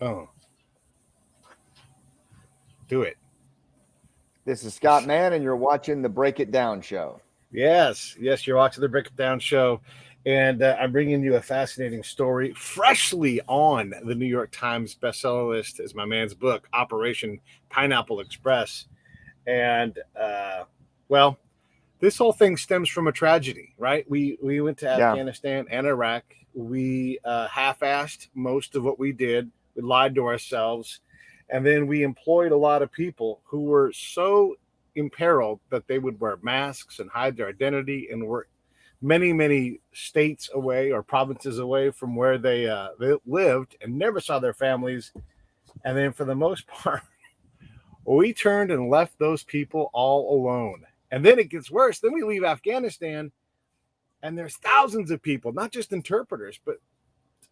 Oh, do it. This is Scott Mann, and you're watching the Break It Down show. Yes, you're watching the Break It Down show, and I'm bringing you a fascinating story, freshly on the New York Times bestseller list. Is my man's book, Operation Pineapple Express, and well, this whole thing stems from a tragedy, right? We went to Yeah, Afghanistan and Iraq. We half-assed most of what we did. We lied to ourselves, and then we employed a lot of people who were so imperiled that they would wear masks and hide their identity and were many states away or provinces away from where they lived and never saw their families. And then for the most part, we turned and left those people all alone. And then it gets worse. Then we leave Afghanistan, and there's thousands of people, not just interpreters, but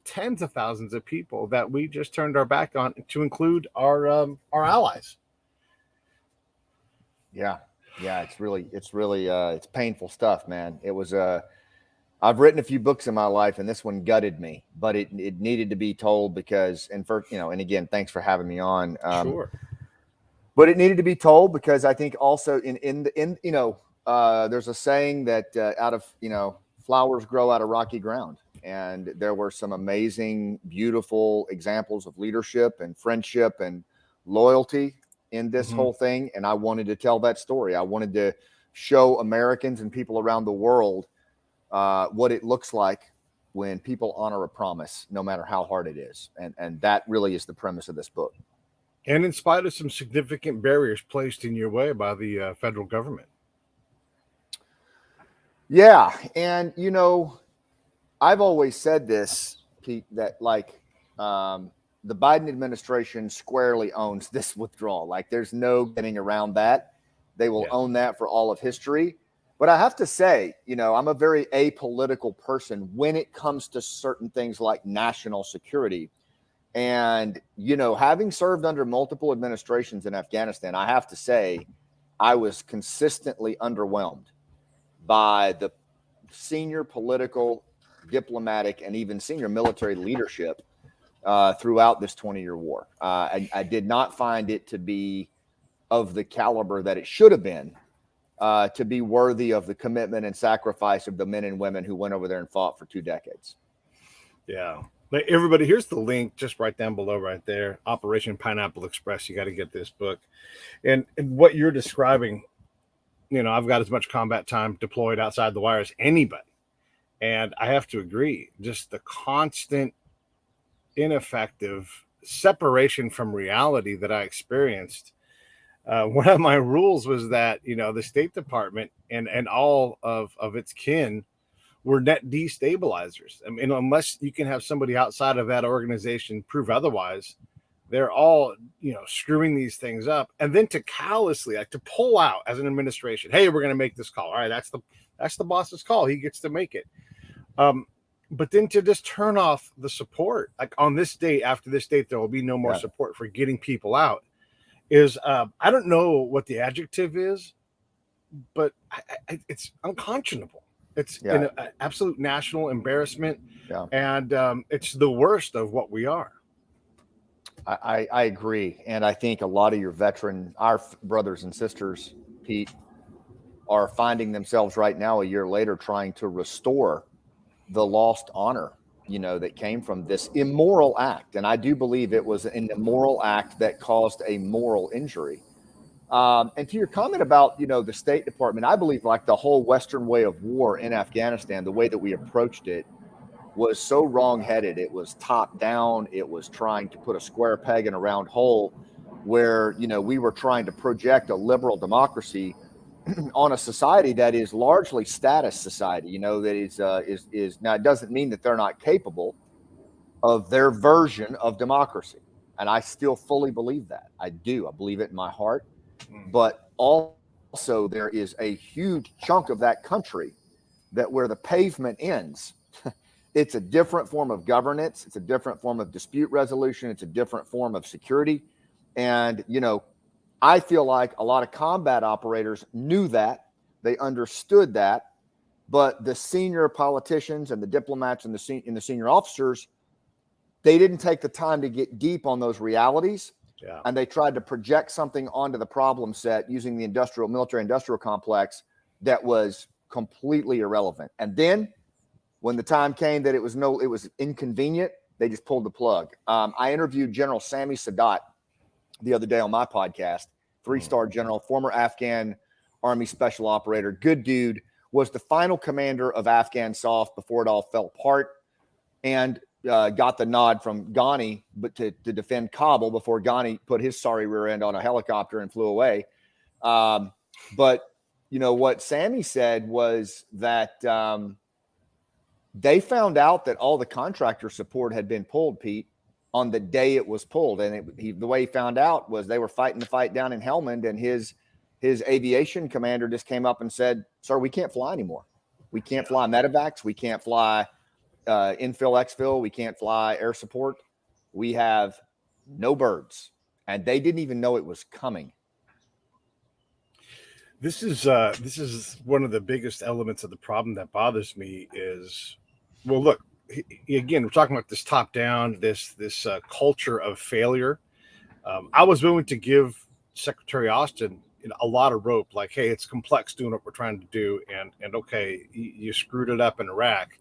tens of thousands of people that we just turned our back on, to include our allies. yeah. It's painful stuff, man. It was I've written a few books in my life, and this one gutted me, but it needed to be told because, and and again, thanks for having me on. Sure. But it needed to be told because I think also there's a saying that out of flowers grow out of rocky ground, and there were some amazing, beautiful examples of leadership and friendship and loyalty in this whole thing. And I wanted to tell that story. I wanted to show Americans and people around the world what it looks like when people honor a promise, no matter how hard it is. And that really is the premise of this book. And in spite of some significant barriers placed in your way by the federal government. Yeah. And, I've always said this, Pete, that the Biden administration squarely owns this withdrawal. Like, there's no getting around that. They will own that for all of history. But I have to say, I'm a very apolitical person when it comes to certain things like national security. And, having served under multiple administrations in Afghanistan, I have to say I was consistently underwhelmed by the senior political, diplomatic, and even senior military leadership throughout this 20-year war. I did not find it to be of the caliber that it should have been to be worthy of the commitment and sacrifice of the men and women who went over there and fought for 2 decades. Yeah. Everybody, here's the link just right down below right there. Operation Pineapple Express. You got to get this book. And what you're describing, I've got as much combat time deployed outside the wire as anybody. And I have to agree, just the constant, ineffective separation from reality that I experienced. One of my rules was that, the State Department and all of its kin were net destabilizers. I mean, unless you can have somebody outside of that organization prove otherwise, they're all, screwing these things up. And then to callously, to pull out as an administration, hey, we're going to make this call. All right, that's the boss's call. He gets to make it. But then to just turn off the support, like on this date, after this date, there will be no more support for getting people out. Is I don't know what the adjective is, but it's unconscionable. It's an absolute national embarrassment, and it's the worst of what we are. I agree. And I think a lot of our brothers and sisters, Pete, are finding themselves right now, a year later, trying to restore the lost honor, that came from this immoral act. And I do believe it was an immoral act that caused a moral injury. And to your comment about, the State Department, I believe the whole Western way of war in Afghanistan, the way that we approached it was so wrong-headed. It was top down. It was trying to put a square peg in a round hole where, we were trying to project a liberal democracy on a society that is largely status society, that is now, it doesn't mean that they're not capable of their version of democracy. And I still fully believe that. I do. I believe it in my heart. But also there is a huge chunk of that country that where the pavement ends, it's a different form of governance. It's a different form of dispute resolution. It's a different form of security. And, I feel like a lot of combat operators knew that. They understood that. But the senior politicians and the diplomats and the senior officers they didn't take the time to get deep on those realities. Yeah. And they tried to project something onto the problem set using the military industrial complex that was completely irrelevant. And then when the time came that it was inconvenient, they just pulled the plug. I interviewed General Sami Sadat the other day on my podcast, 3-star general, former Afghan Army special operator, good dude, was the final commander of Afghan SOF before it all fell apart, and got the nod from Ghani, but to defend Kabul before Ghani put his sorry rear end on a helicopter and flew away. But you know what Sammy said was that they found out that all the contractor support had been pulled, Pete, on the day it was pulled. And the way he found out was they were fighting the fight down in Helmand, and his aviation commander just came up and said, "Sir, we can't fly anymore. We can't fly medevacs. We can't fly infill, exfil. We can't fly air support. We have no birds." And they didn't even know it was coming. This is one of the biggest elements of the problem that bothers me is, well, look, again, we're talking about this top down, this culture of failure. I was willing to give Secretary Austin a lot of rope, like, hey, it's complex doing what we're trying to do, and okay, you screwed it up in Iraq,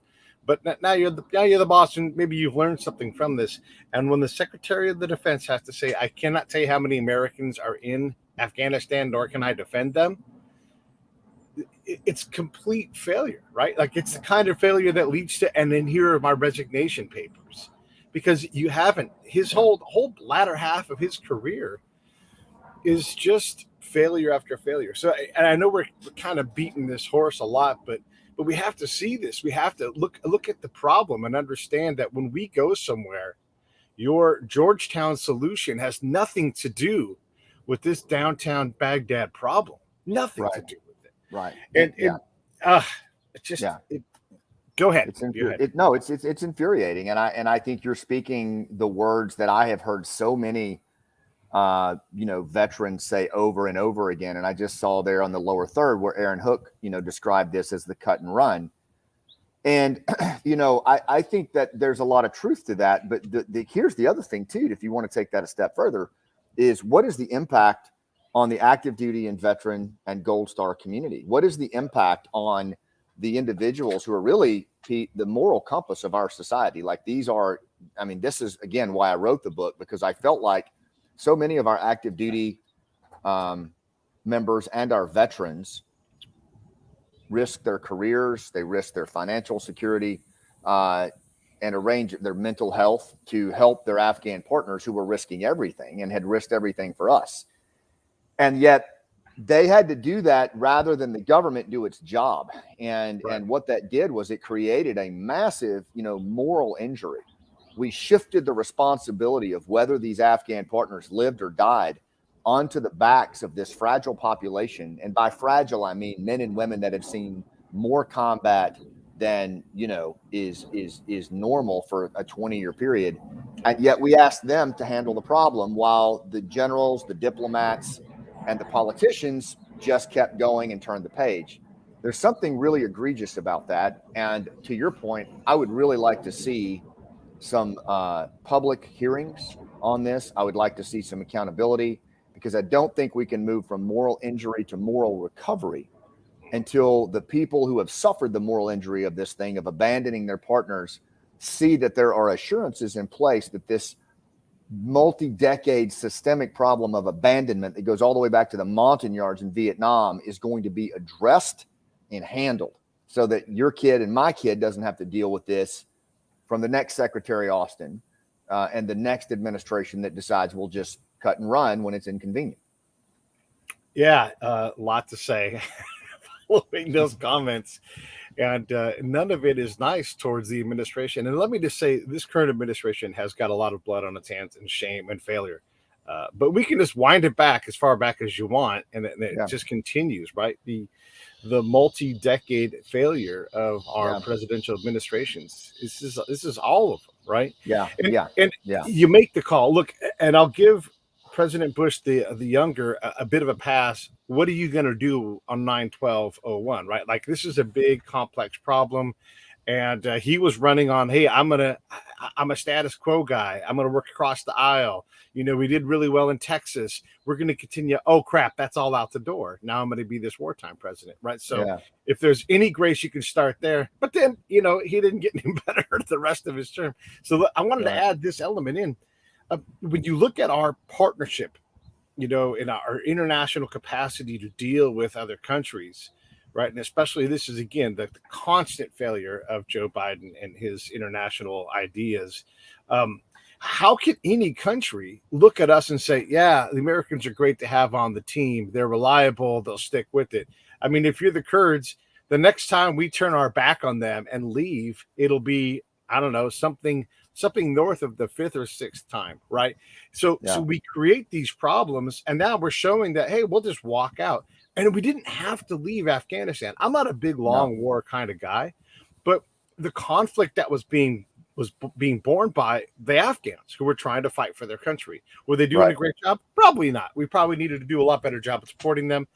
but now you're the boss, and maybe you've learned something from this. And when the Secretary of the Defense has to say, I cannot tell you how many Americans are in Afghanistan, nor can I defend them, it's complete failure, right? Like, it's the kind of failure that leads to, and then here are my resignation papers, because you haven't. His whole latter half of his career is just failure after failure. So, and I know we're kind of beating this horse a lot, but we have to see this. We have to look at the problem and understand that when we go somewhere, your Georgetown solution has nothing to do with this downtown Baghdad problem. Nothing to do with it. Right. And it's just go ahead. It's infuriating, and I think you're speaking the words that I have heard so many veterans say over and over again. And I just saw there on the lower third where Aaron Hook, described this as the cut and run. And, I think that there's a lot of truth to that. But here's the other thing, too, if you want to take that a step further, is what is the impact on the active duty and veteran and Gold Star community? What is the impact on the individuals who are really, Pete, the moral compass of our society? Like, this is, again, why I wrote the book, because I felt like so many of our active duty members and our veterans risk their careers, they risk their financial security, and arrange their mental health to help their Afghan partners who were risking everything and had risked everything for us. And yet they had to do that rather than the government do its job. And what that did was it created a massive, moral injury. We shifted the responsibility of whether these Afghan partners lived or died onto the backs of this fragile population. And by fragile, I mean men and women that have seen more combat than, is normal for a 20-year period. And yet we asked them to handle the problem while the generals, the diplomats, and the politicians just kept going and turned the page. There's something really egregious about that. And to your point, I would really like to see some public hearings on this. I would like to see some accountability, because I don't think we can move from moral injury to moral recovery until the people who have suffered the moral injury of this thing, of abandoning their partners, see that there are assurances in place that this multi-decade systemic problem of abandonment that goes all the way back to the Montagnards in Vietnam is going to be addressed and handled, so that your kid and my kid doesn't have to deal with this from the next Secretary Austin and the next administration that decides we'll just cut and run when it's inconvenient. Yeah, a lot to say following those comments. And none of it is nice towards the administration. And let me just say, this current administration has got a lot of blood on its hands and shame and failure. But we can just wind it back as far back as you want, and it just continues, right? The multi-decade failure of our presidential administrations. This is all of them, right? And you make the call. Look, and I'll give President Bush the younger a bit of a pass. What are you going to do on 9/12/01, right? Like, this is a big complex problem, and he was running on, hey, I'm I'm a status quo guy. I'm going to work across the aisle. We did really well in Texas. We're going to continue. Oh, crap. That's all out the door. Now I'm going to be this wartime president. Right. So if there's any grace, you can start there. But then, he didn't get any better the rest of his term. So I wanted to add this element in. When you look at our partnership, in our international capacity to deal with other countries, right? And especially this is, again, the constant failure of Joe Biden and his international ideas. How can any country look at us and say, yeah, the Americans are great to have on the team. They're reliable. They'll stick with it. I mean, if you're the Kurds, the next time we turn our back on them and leave, it'll be, I don't know, something north of the fifth or sixth time, right? So we create these problems, and now we're showing that, hey, we'll just walk out. And we didn't have to leave Afghanistan. I'm not a big long war kind of guy, but the conflict that was being borne by the Afghans who were trying to fight for their country. Were they doing a great job? Probably not. We probably needed to do a lot better job of supporting them.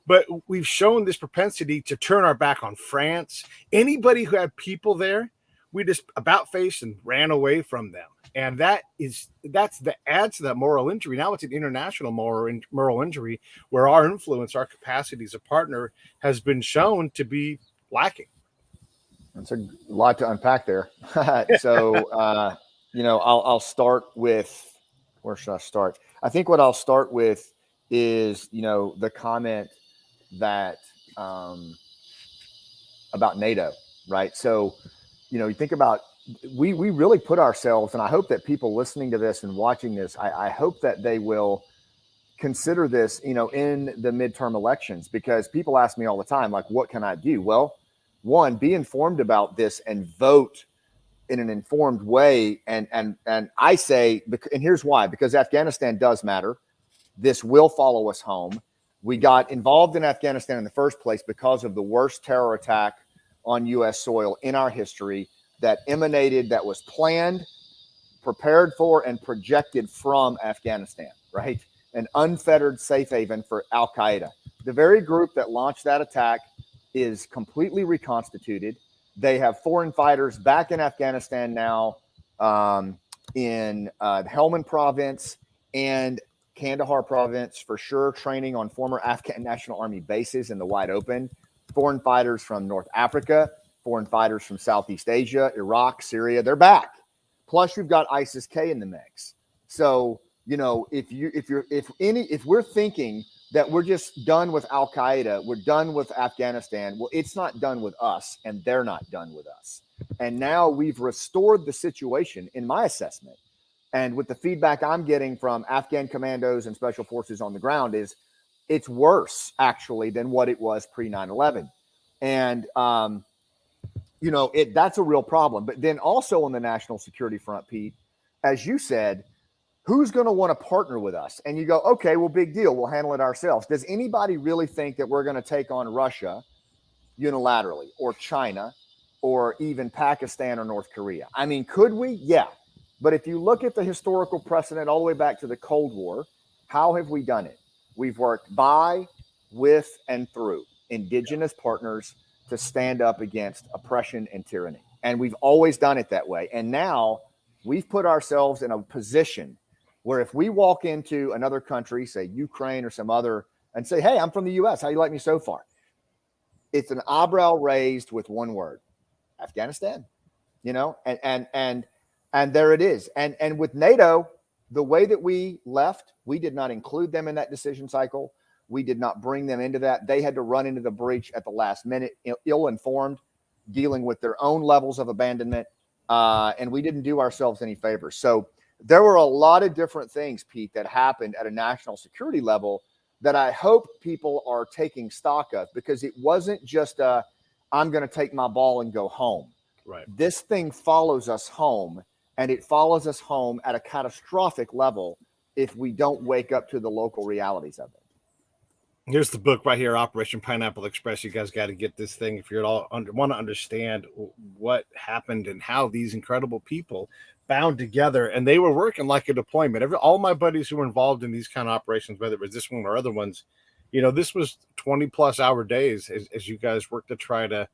But we've shown this propensity to turn our back on France. Anybody who had people there, we just about faced and ran away from them. And adds to that moral injury. Now it's an international moral injury where our influence, our capacity as a partner has been shown to be lacking. That's a lot to unpack there. So, I'll start with, where should I start? I think what I'll start with is, the comment that about NATO, right? So, you think about, we really put ourselves, and I hope that people listening to this and watching this, I hope that they will consider this, in the midterm elections, because people ask me all the time, like, what can I do? Well, one, be informed about this and vote in an informed way. And I say, and here's why, because Afghanistan does matter. This will follow us home. We got involved in Afghanistan in the first place because of the worst terror attack on U.S. soil in our history that was planned, prepared for, and projected from Afghanistan, right? An unfettered safe haven for Al-Qaeda. The very group that launched that attack is completely reconstituted. They have foreign fighters back in Afghanistan now, in Helmand province and Kandahar province for sure, training on former Afghan National Army bases in the wide open. Foreign fighters from North Africa, foreign fighters from Southeast Asia, Iraq, Syria, they're back. Plus you've got ISIS-K in the mix. So, if we're thinking that we're just done with Al-Qaeda, we're done with Afghanistan, well, it's not done with us, and they're not done with us. And now we've restored the situation, in my assessment, and with the feedback I'm getting from Afghan commandos and special forces on the ground, is it's worse, actually, than what it was pre-9/11. And, that's a real problem. But then also on the national security front, Pete, as you said, who's going to want to partner with us? And you go, okay, well, big deal. We'll handle it ourselves. Does anybody really think that we're going to take on Russia unilaterally, or China, or even Pakistan or North Korea? I mean, could we? Yeah. But if you look at the historical precedent all the way back to the Cold War, how have we done it? We've worked by, with, and through indigenous partners to stand up against oppression and tyranny. And we've always done it that way. And now we've put ourselves in a position where if we walk into another country, say Ukraine or some other, and say, hey, I'm from the U.S., how you like me so far? It's an eyebrow raised with one word: Afghanistan. And there it is. And with NATO, the way that we left, we did not include them in that decision cycle. We did not bring them into that. They had to run into the breach at the last minute, ill-informed, dealing with their own levels of abandonment. And we didn't do ourselves any favors. So there were a lot of different things, Pete, that happened at a national security level that I hope people are taking stock of, because it wasn't just I'm going to take my ball and go home. Right. This thing follows us home, and it follows us home at a catastrophic level if we don't wake up to the local realities of it. Here's the book right here, Operation Pineapple Express. You guys got to get this thing if you want to understand what happened and how these incredible people bound together. And they were working like a deployment. All my buddies who were involved in these kind of operations, whether it was this one or other ones, this was 20 plus hour days as you guys worked to try to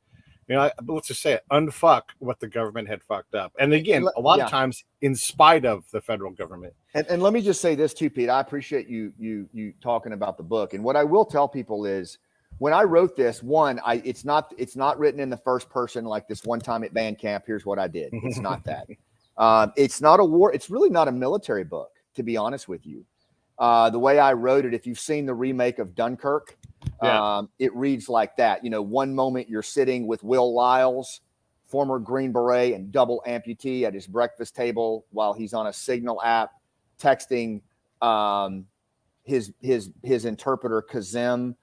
let's just say it, unfuck what the government had fucked up. And again, a lot of times in spite of the federal government. And let me just say this too, Pete. I appreciate you talking about the book. And what I will tell people is, when I wrote this, it's not written in the first person like this one time at band camp. Here's what I did. It's not that. It's not a war. It's really not a military book, to be honest with you. The way I wrote it, if you've seen the remake of Dunkirk, it reads like that. One moment you're sitting with Will Lyles, former Green Beret and double amputee, at his breakfast table while he's on a Signal app texting his interpreter Kazem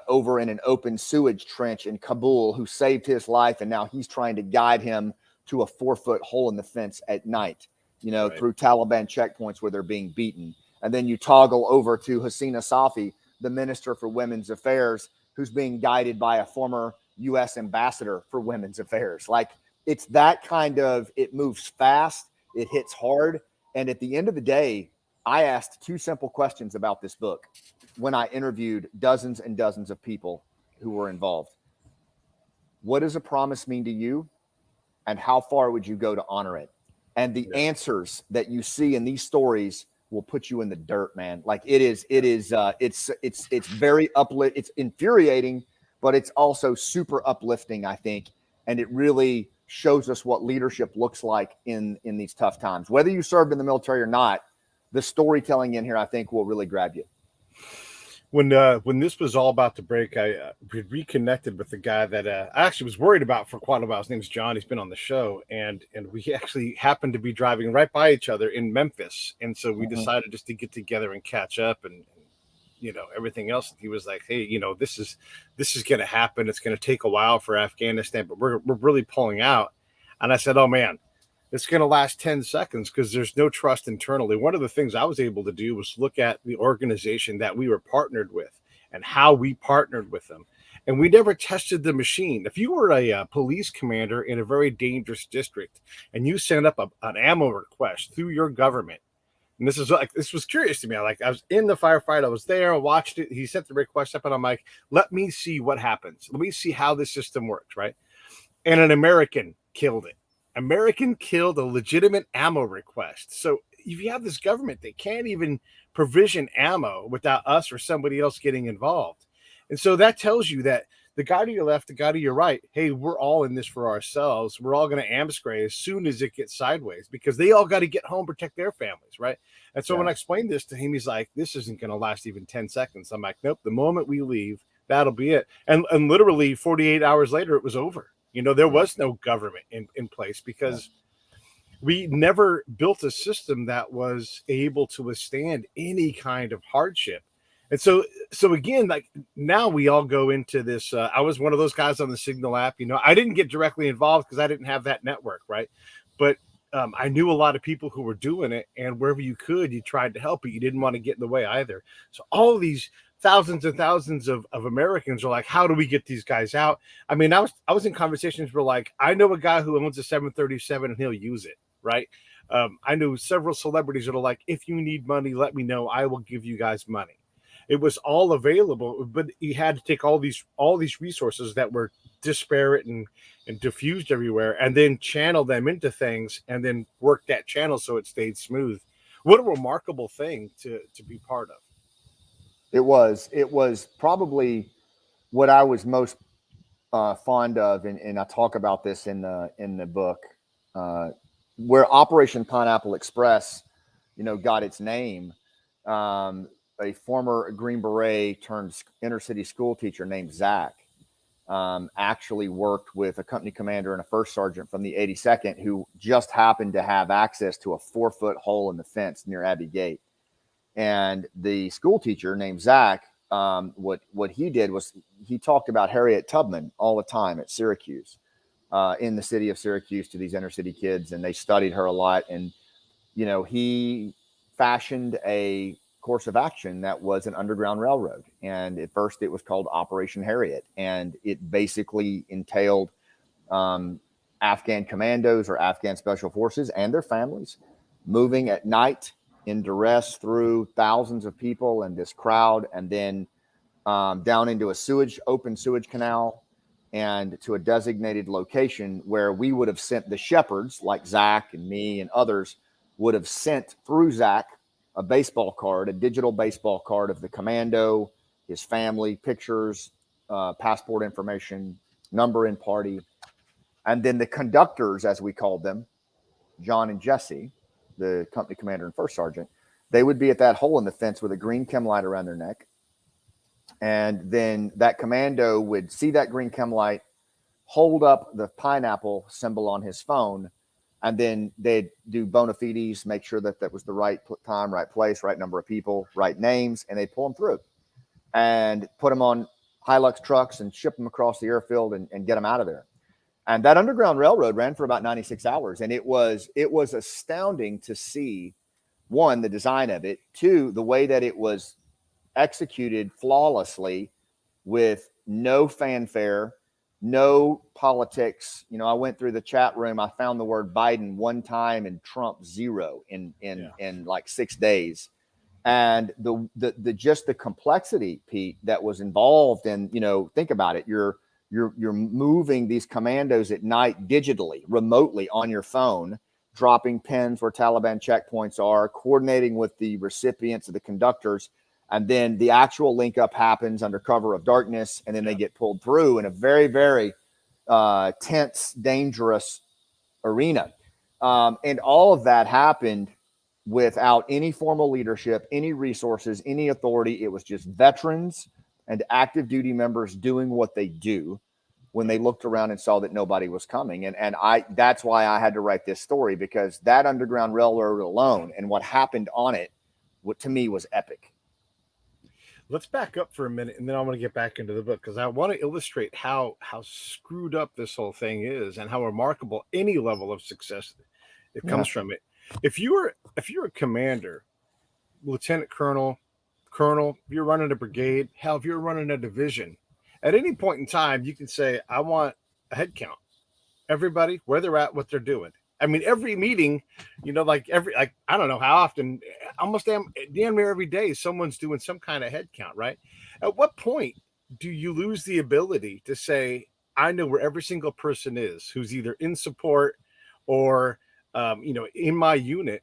over in an open sewage trench in Kabul, who saved his life, and now he's trying to guide him to a 4-foot hole in the fence at night, through Taliban checkpoints where they're being beaten. And then you toggle over to Hasina Safi, the Minister for Women's Affairs, who's being guided by a former U.S. ambassador for women's affairs. Like, it's that kind of, it moves fast, it hits hard. And at the end of the day, I asked 2 simple questions about this book when I interviewed dozens and dozens of people who were involved. What does a promise mean to you? And how far would you go to honor it? And the answers that you see in these stories will put you in the dirt, man. Like, it's very uplifting. It's infuriating, but it's also super uplifting, I think. And it really shows us what leadership looks like in these tough times. Whether you served in the military or not, the storytelling in here, I think, will really grab you. When this was all about to break, I reconnected with the guy that I actually was worried about for quite a while. His name's John. He's been on the show, and we actually happened to be driving right by each other in Memphis, and so we decided just to get together and catch up, and everything else. He was like, "Hey, this is going to happen. It's going to take a while for Afghanistan, but we're really pulling out." And I said, "Oh man, it's going to last 10 seconds because there's no trust internally." One of the things I was able to do was look at the organization that we were partnered with and how we partnered with them. And we never tested the machine. If you were a police commander in a very dangerous district and you sent up an ammo request through your government, and this was curious to me. I was in the firefight. I was there. I watched it. He sent the request up, and I'm like, let me see what happens. Let me see how this system works, right? And an American killed it. American killed a legitimate ammo request. So if you have this government, they can't even provision ammo without us or somebody else getting involved. And so that tells you that the guy to your left, the guy to your right, hey, we're all in this for ourselves. We're all going to amscray as soon as it gets sideways because they all got to get home, protect their families, right? And so when I explained this to him, he's like, this isn't going to last even 10 seconds. I'm like, nope, the moment we leave, that'll be it. And literally 48 hours later, it was over. There was no government in place because we never built a system that was able to withstand any kind of hardship. And so again, like now we all go into this. I was one of those guys on the Signal app. I didn't get directly involved because I didn't have that network, right? But I knew a lot of people who were doing it, and wherever you could, you tried to help, but you didn't want to get in the way either. So all of these thousands and thousands of Americans are like, how do we get these guys out? I mean, I was in conversations where like, I know a guy who owns a 737 and he'll use it, right? I know several celebrities that are like, if you need money, let me know. I will give you guys money. It was all available, but you had to take all these resources that were disparate and diffused everywhere, and then channel them into things, and then work that channel so it stayed smooth. What a remarkable thing to be part of. It was probably what I was most fond of, and I talk about this in the book, where Operation Pineapple Express, got its name. A former Green Beret turned inner city school teacher named Zach actually worked with a company commander and a first sergeant from the 82nd who just happened to have access to a 4-foot hole in the fence near Abbey Gate. And the school teacher named Zach, what he did was he talked about Harriet Tubman all the time at Syracuse, in the city of Syracuse, to these inner city kids, and they studied her a lot. And he fashioned a course of action that was an underground railroad, and at first it was called Operation Harriet, and it basically entailed Afghan commandos or Afghan special forces and their families moving at night in duress through thousands of people and this crowd, and then down into a open sewage canal, and to a designated location where we would have sent the shepherds, like Zach and me and others, would have sent through Zach a baseball card, a digital baseball card of the commando, his family, pictures, passport information, number in party. And then the conductors, as we called them, John and Jesse, the company commander and first sergeant, they would be at that hole in the fence with a green chem light around their neck. And then that commando would see that green chem light, hold up the pineapple symbol on his phone, and then they'd do bona fides, make sure that that was the right time, right place, right number of people, right names, and they'd pull them through and put them on Hilux trucks and ship them across the airfield and get them out of there. And that Underground Railroad ran for about 96 hours. And it was astounding to see, one, the design of it, two, the way that it was executed flawlessly with no fanfare, no politics. You know, I went through the chat room. I found the word Biden one time and Trump zero in like 6 days. And the just the complexity, Pete, that was involved in, you know, think about it. You're moving these commandos at night digitally, remotely on your phone, dropping pins where Taliban checkpoints are, coordinating with the recipients of the conductors. And then the actual link up happens under cover of darkness. And then they get pulled through in a very, very tense, dangerous arena. And all of that happened without any formal leadership, any resources, any authority. It was just veterans and active duty members doing what they do when they looked around and saw that nobody was coming. And that's why I had to write this story, because that Underground Railroad alone and what happened on it, what to me was epic. Let's back up for a minute, and then I want to get back into the book, because I want to illustrate how screwed up this whole thing is and how remarkable any level of success that comes from it. If you're a commander, lieutenant colonel, if you're running a brigade, hell, if you're running a division, at any point in time, you can say, I want a head count. Everybody, where they're at, what they're doing. I mean, every meeting, you know, like I don't know how often, almost damn near every day, someone's doing some kind of head count, right? At what point do you lose the ability to say, I know where every single person is who's either in support or, you know, in my unit?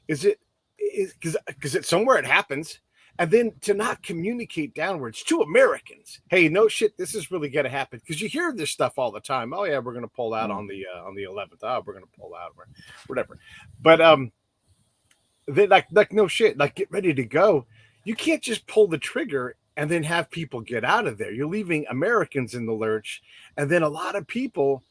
Because it's somewhere it happens. And then to not communicate downwards to Americans, hey, no shit, this is really going to happen, because you hear this stuff all the time. Oh yeah, we're going to pull out on the 11th. Oh, we're going to pull out, whatever. But they like no shit, like get ready to go. You can't just pull the trigger and then have people get out of there. You're leaving Americans in the lurch, and then a lot of people.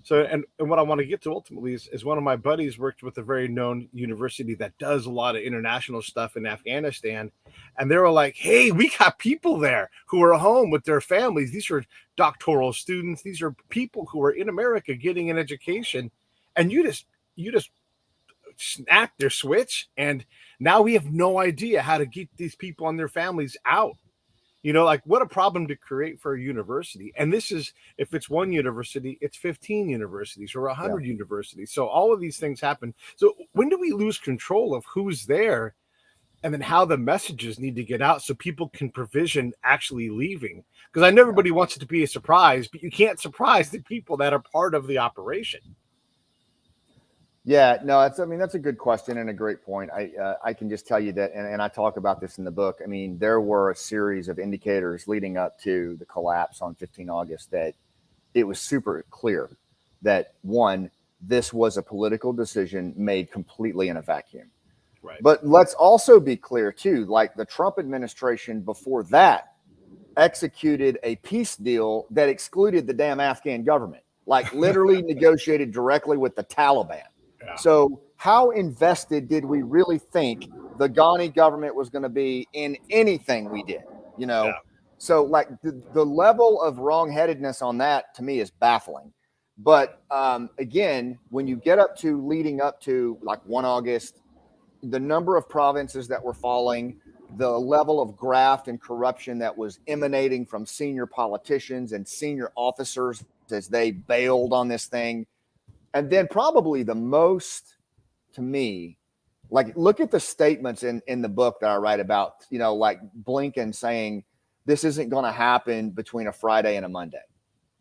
So, and what I want to get to ultimately is one of my buddies worked with a very known university that does a lot of international stuff in Afghanistan. And they were like, hey, we got people there who are home with their families. These are doctoral students. These are people who are in America getting an education. And you just snap their switch. And now we have no idea how to get these people and their families out. You know, like what a problem to create for a university. And this is, if it's one university, it's 15 universities or 100 universities. So all of these things happen. So when do we lose control of who's there, and then how the messages need to get out so people can provision actually leaving? Because I know everybody wants it to be a surprise, but you can't surprise the people that are part of the operation. Yeah, no, that's a good question and a great point. I can just tell you that, and I talk about this in the book. I mean, there were a series of indicators leading up to the collapse on 15 August that it was super clear that, one, this was a political decision made completely in a vacuum. Right. But let's also be clear too, like the Trump administration before that executed a peace deal that excluded the damn Afghan government, like literally negotiated directly with the Taliban. Yeah. So how invested did we really think the Ghani government was going to be in anything we did? You know, so like the level of wrongheadedness on that to me is baffling. But again, when you get up to leading up to like 1 August, the number of provinces that were falling, the level of graft and corruption that was emanating from senior politicians and senior officers as they bailed on this thing. And then probably the most, to me, like look at the statements in the book that I write about, you know, like Blinken saying this isn't going to happen between a Friday and a Monday.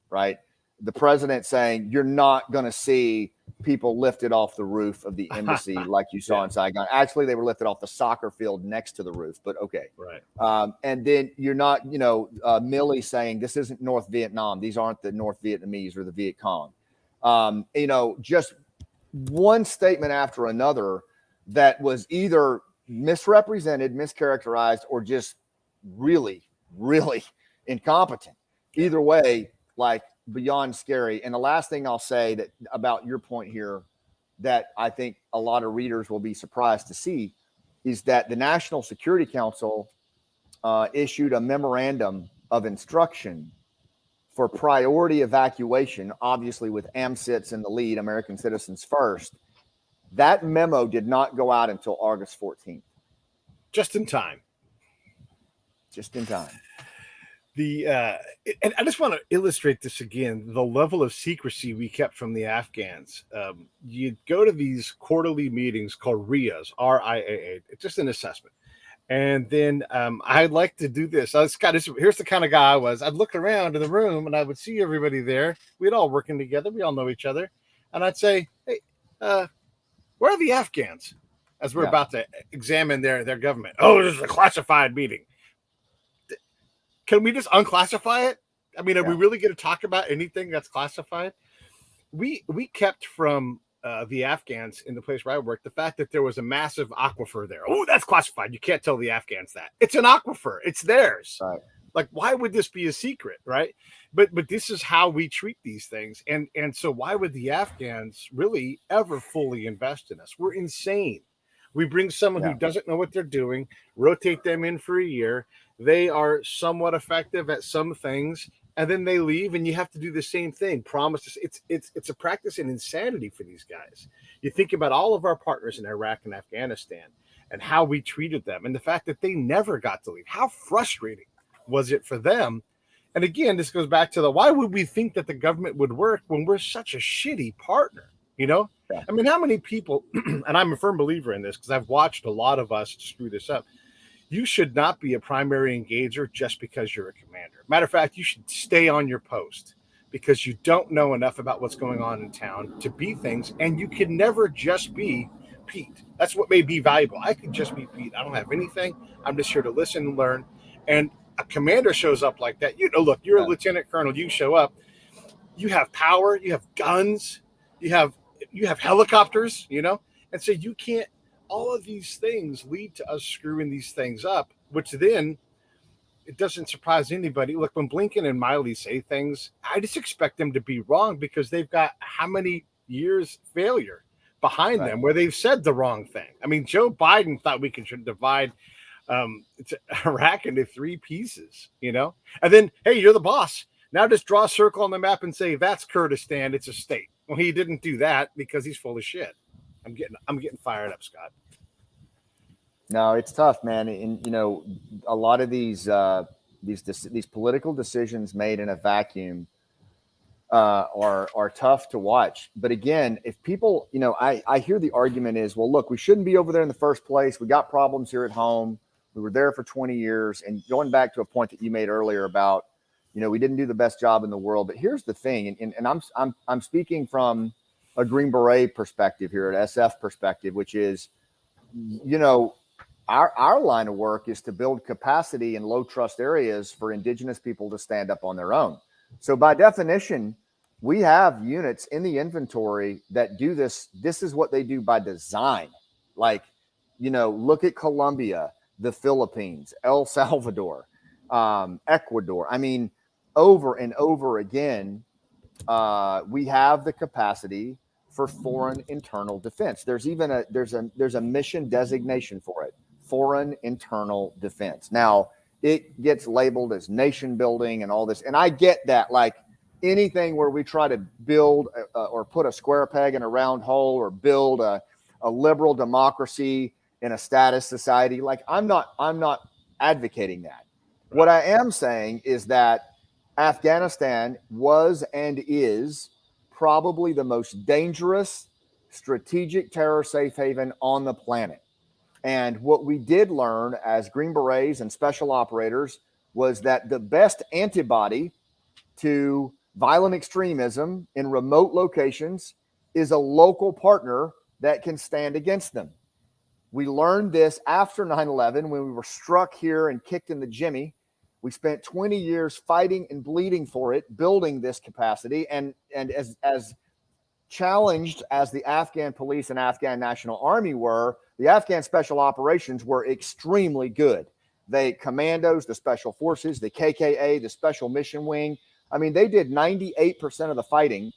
right? The president saying you're not going to see people lifted off the roof of the embassy like you saw in Saigon. Actually, they were lifted off the soccer field next to the roof, but okay. Right. And then you're not, Milley saying this isn't North Vietnam. These aren't the North Vietnamese or the Viet Cong. Just one statement after another that was either misrepresented, mischaracterized, or just really, really incompetent. Either way, like beyond scary. And the last thing I'll say that about your point here that I think a lot of readers will be surprised to see is that the National Security Council issued a memorandum of instruction for priority evacuation, obviously with AMCITs in the lead, American Citizens First. That memo did not go out until August 14th. Just in time. Just in time. And I just want to illustrate this again, the level of secrecy we kept from the Afghans. You'd go to these quarterly meetings called RIAs, RIAA. It's just an assessment. And then I'd like to do this. Here's the kind of guy I was. I'd look around in the room and I would see everybody there. We'd all working together. We all know each other. And I'd say, hey, where are the Afghans? As we're about to examine their government. Oh, this is a classified meeting. Can we just unclassify it? I mean, are we really going to talk about anything that's classified? We kept from the Afghans in the place where I worked the fact that there was a massive aquifer there. Oh, that's classified. You can't tell the Afghans that. It's an aquifer. It's theirs. Right. Like, why would this be a secret, right? But this is how we treat these things. And so why would the Afghans really ever fully invest in us? We're insane. We bring someone who doesn't know what they're doing, rotate them in for a year. They are somewhat effective at some things, and then they leave, and you have to do the same thing. Promises. It's a practice in insanity for these guys. You think about all of our partners in Iraq and Afghanistan and how we treated them, and the fact that they never got to leave. How frustrating was it for them? And again, this goes back to why would we think that the government would work when we're such a shitty partner? I mean, how many people, and I'm a firm believer in this because I've watched a lot of us screw this up. You should not be a primary engager just because you're a commander. Matter of fact, you should stay on your post because you don't know enough about what's going on in town to be things. And you can never just be Pete. That's what may be valuable. I could just be Pete. I don't have anything. I'm just here to listen and learn. And a commander shows up like that. Look, you're a lieutenant colonel. You show up. You have power. You have guns. You have helicopters, and so you can't, all of these things lead to us screwing these things up, which then it doesn't surprise anybody. Look, when Blinken and Miley say things, I just expect them to be wrong because they've got how many years failure behind them where they've said the wrong thing. I mean, Joe Biden thought we should divide Iraq into 3 pieces, and then, hey, you're the boss. Now just draw a circle on the map and say, that's Kurdistan. It's a state. Well, he didn't do that because he's full of shit. I'm getting fired up, Scott. No, it's tough, man. And a lot of these political decisions made in a vacuum are tough to watch. But again, if people, I hear the argument is, well, look, we shouldn't be over there in the first place. We got problems here at home. We were there for 20 years. And going back to a point that you made earlier about, we didn't do the best job in the world. But here's the thing, and I'm speaking from a Green Beret perspective here, at SF perspective, which is, our line of work is to build capacity in low trust areas for indigenous people to stand up on their own. So by definition, we have units in the inventory that do this. This is what they do by design. Like, look at Colombia, the Philippines, El Salvador, Ecuador. I mean, over and over again, we have the capacity for foreign internal defense. There's even there's a mission designation for it, foreign internal defense. Now it gets labeled as nation building and all this, and I get that. Like anything where we try to build or put a square peg in a round hole or build a liberal democracy in a status society, like I'm not advocating that. What I am saying is that Afghanistan was and is probably the most dangerous strategic terror safe haven on the planet. And what we did learn as Green Berets and special operators was that the best antibody to violent extremism in remote locations is a local partner that can stand against them. We learned this after 9/11 when we were struck here and kicked in the jimmy. We spent 20 years fighting and bleeding for it, building this capacity. And as challenged as the Afghan police and Afghan National Army were, the Afghan special operations were extremely good. They commandos, the special forces, the KKA, the special mission wing. I mean, they did 98% of the fighting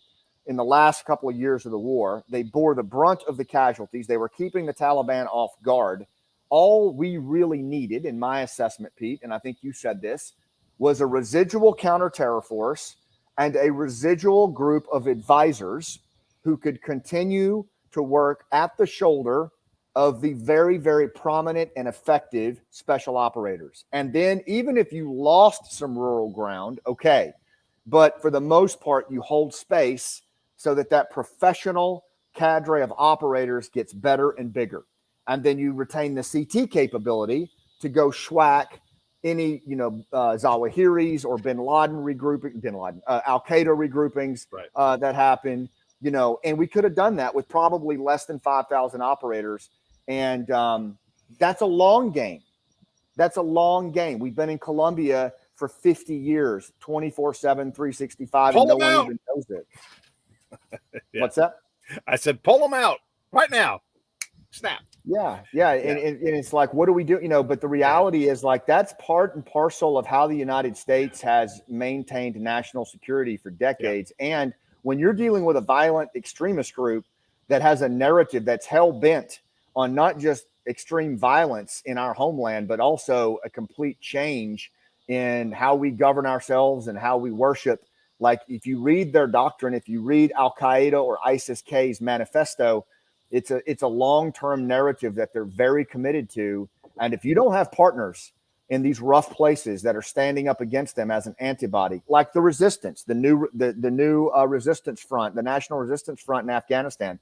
in the last couple of years of the war. They bore the brunt of the casualties. They were keeping the Taliban off guard. All we really needed, in my assessment, Pete, and I think you said this, was a residual counterterror force and a residual group of advisors who could continue to work at the shoulder of the very, very prominent and effective special operators. And then even if you lost some rural ground, okay, but for the most part, you hold space so that professional cadre of operators gets better and bigger. And then you retain the CT capability to go schwack any, Zawahiris or Bin Laden regrouping, Al-Qaeda regroupings right. That happen, and we could have done that with probably less than 5,000 operators. And that's a long game. That's a long game. We've been in Colombia for 50 years, 24/7, 365, Pull and no them one out. even knows it. Yeah. What's that? I said, pull them out right now. Snap. Yeah. And it's like, what do we do? But the reality is, like, that's part and parcel of how the United States has maintained national security for decades. Yeah. And when you're dealing with a violent extremist group that has a narrative that's hell-bent on not just extreme violence in our homeland, but also a complete change in how we govern ourselves and how we worship. Like, if you read their doctrine, if you read Al-Qaeda or ISIS-K's manifesto, it's a long-term narrative that they're very committed to. And if you don't have partners in these rough places that are standing up against them as an antibody, like the resistance, the new resistance front, the National Resistance Front in Afghanistan,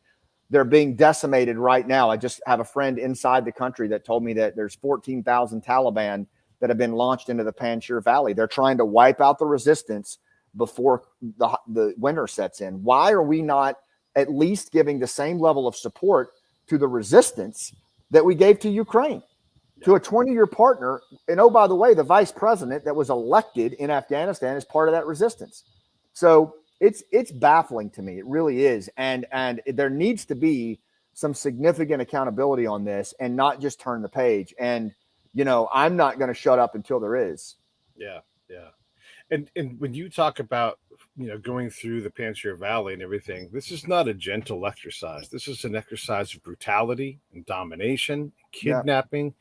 they're being decimated right now. I just have a friend inside the country that told me that there's 14,000 Taliban that have been launched into the Panjshir Valley. They're trying to wipe out the resistance before the winter sets in. Why are we not at least giving the same level of support to the resistance that we gave to Ukraine, to a 20-year partner? And oh, by the way, the vice president that was elected in Afghanistan is part of that resistance. So it's baffling to me. It really is. And there needs to be some significant accountability on this and not just turn the page. And, I'm not going to shut up until there is. Yeah. And when you talk about, going through the Panjshir Valley and everything, this is not a gentle exercise. This is an exercise of brutality and domination, kidnapping,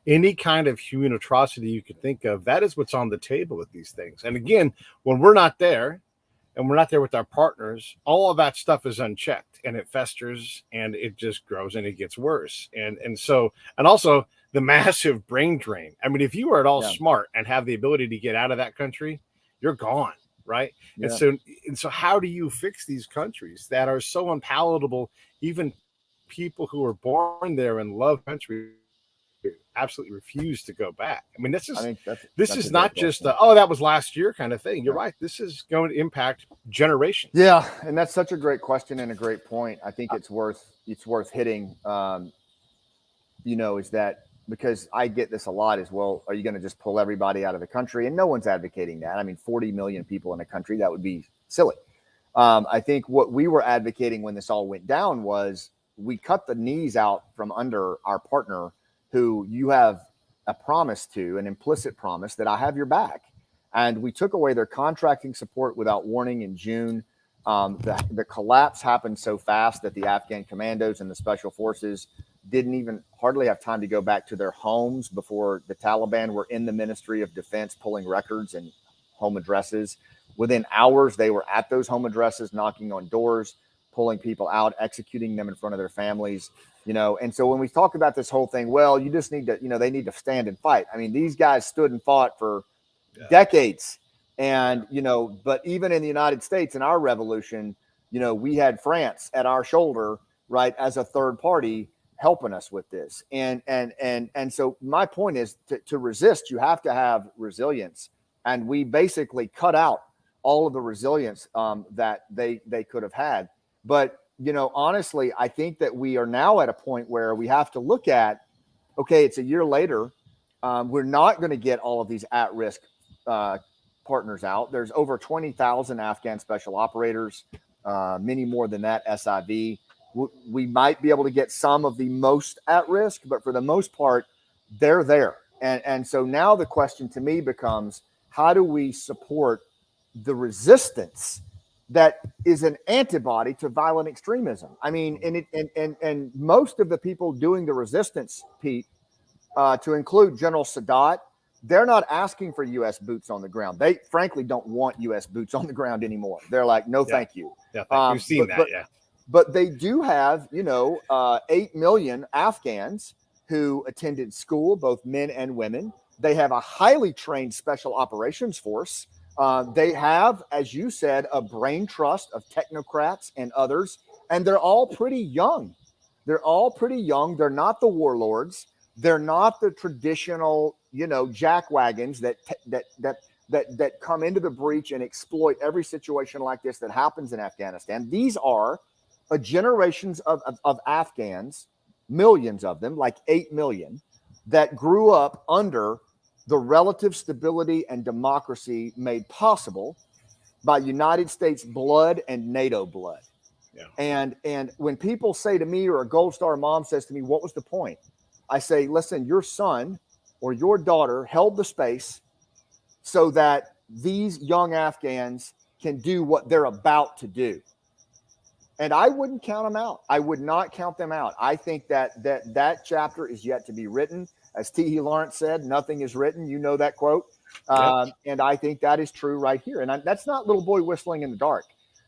any kind of human atrocity you could think of. That is what's on the table with these things. And again, when we're not there and we're not there with our partners, all of that stuff is unchecked and it festers and it just grows and it gets worse. And also the massive brain drain. I mean, if you are at all smart and have the ability to get out of that country, you're gone. Right. Yeah. And so how do you fix these countries that are so unpalatable? Even people who are born there and love country absolutely refuse to go back. I mean, this is not just that was last year kind of thing. You're right. This is going to impact generations. Yeah. And that's such a great question and a great point. I think it's worth hitting, is that, because I get this a lot as well. Are you going to just pull everybody out of the country? And no one's advocating that. I mean, 40 million people in a country, that would be silly. I think what we were advocating when this all went down was we cut the knees out from under our partner, who you have a promise to, an implicit promise that I have your back. And we took away their contracting support without warning in June. The collapse happened so fast that the Afghan commandos and the special forces didn't even hardly have time to go back to their homes before the Taliban were in the Ministry of Defense pulling records and home addresses. Within hours, they were at those home addresses, knocking on doors, pulling people out, executing them in front of their families. And so when we talk about this whole thing, well, you just need to, they need to stand and fight. I mean, these guys stood and fought for decades. And, but even in the United States, in our revolution, we had France at our shoulder, right, as a third party helping us with this. And so my point is to resist, you have to have resilience. And we basically cut out all of the resilience that they could have had. But, honestly, I think that we are now at a point where we have to look at, okay, it's a year later. We're not going to get all of these at-risk partners out. There's over 20,000 Afghan special operators, many more than that SIV. We might be able to get some of the most at risk, but for the most part, they're there. And so now the question to me becomes, how do we support the resistance that is an antibody to violent extremism? I mean, and most of the people doing the resistance, Pete, to include General Sadat, they're not asking for U.S. boots on the ground. They frankly don't want U.S. boots on the ground anymore. They're like, no, thank you. Yeah, thank you. Seen that, yeah. But they do have, 8 million Afghans who attended school, both men and women. They have a highly trained special operations force. They have, as you said, a brain trust of technocrats and others, and they're all pretty young. They're They're not the warlords. They're not the traditional, jackwagons that come into the breach and exploit every situation like this that happens in Afghanistan. These are generations of Afghans, millions of them, like 8 million, that grew up under the relative stability and democracy made possible by United States blood and NATO blood. Yeah. And when people say to me, or a Gold Star mom says to me, what was the point? I say, listen, your son or your daughter held the space so that these young Afghans can do what they're about to do. And I wouldn't count them out. I would not count them out. I think that chapter is yet to be written. As T.E. Lawrence said, nothing is written. You know that quote. Yep. And I think that is true right here. And that's not little boy whistling in the dark.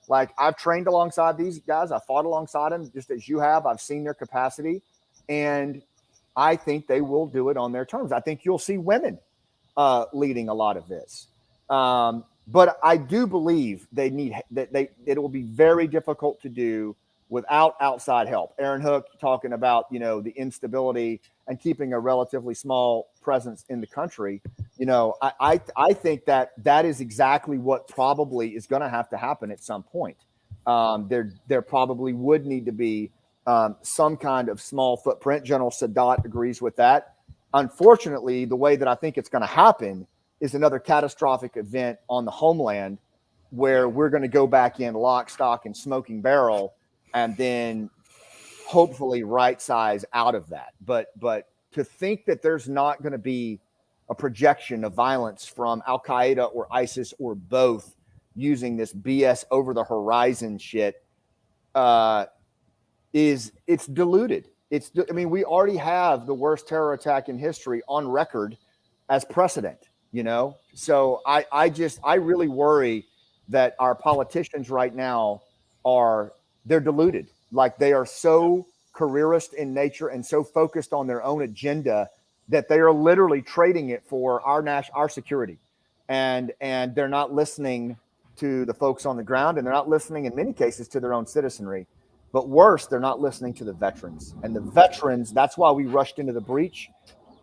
Like, I've trained alongside these guys. I fought alongside them just as you have. I've seen their capacity. And I think they will do it on their terms. I think you'll see women leading a lot of this. But I do believe it will be very difficult to do without outside help. Aaron Hook talking about, the instability and keeping a relatively small presence in the country. I think that is exactly what probably is going to have to happen at some point. There probably would need to be some kind of small footprint. General Sadat agrees with that. Unfortunately, the way that I think it's going to happen is another catastrophic event on the homeland where we're going to go back in lock, stock, and smoking barrel, and then hopefully right size out of that. But to think that there's not going to be a projection of violence from Al-Qaeda or ISIS or both using this BS over the horizon shit it's diluted. We already have the worst terror attack in history on record as precedent. So I really worry that our politicians right now they're diluted. Like, they are so careerist in nature and so focused on their own agenda that they are literally trading it for our security. And they're not listening to the folks on the ground, and they're not listening in many cases to their own citizenry. But worse, they're not listening to the veterans. And the veterans, that's why we rushed into the breach.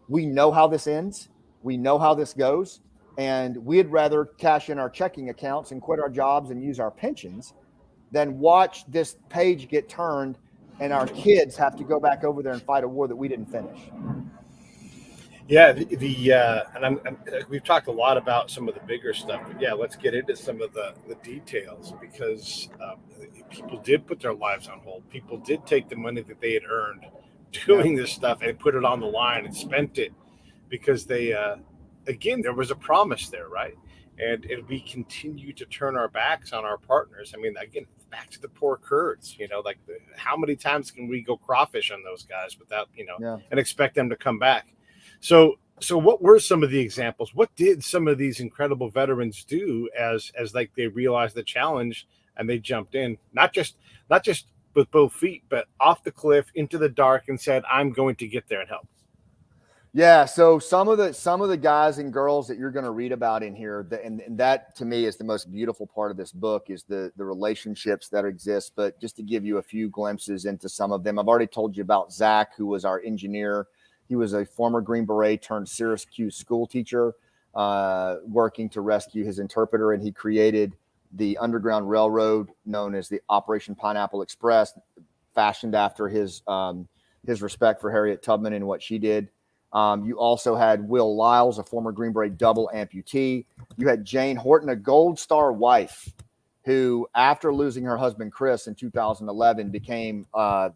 We know how this ends. We know how this goes, and we'd rather cash in our checking accounts and quit our jobs and use our pensions than watch this page get turned and our kids have to go back over there and fight a war that we didn't finish. Yeah, we've talked a lot about some of the bigger stuff, but yeah, let's get into some of the details, because people did put their lives on hold. People did take the money that they had earned doing this stuff and put it on the line and spent it, because they, again, there was a promise there, right? And we continue to turn our backs on our partners. Again, back to the poor Kurds, how many times can we go crawfish on those guys without, and expect them to come back? So what were some of the examples? What did some of these incredible veterans do as like they realized the challenge and they jumped in, not just with both feet, but off the cliff into the dark and said, I'm going to get there and help? Yeah. So some of the guys and girls that you're going to read about in here, and that to me is the most beautiful part of this book, is the relationships that exist. But just to give you a few glimpses into some of them, I've already told you about Zach, who was our engineer. He was a former Green Beret turned Syracuse school teacher, working to rescue his interpreter. And he created the Underground Railroad, known as the Operation Pineapple Express, fashioned after his respect for Harriet Tubman and what she did. You also had Will Lyles, a former Green Beret double amputee. You had Jane Horton, a Gold Star wife, who, after losing her husband Chris in 2011, became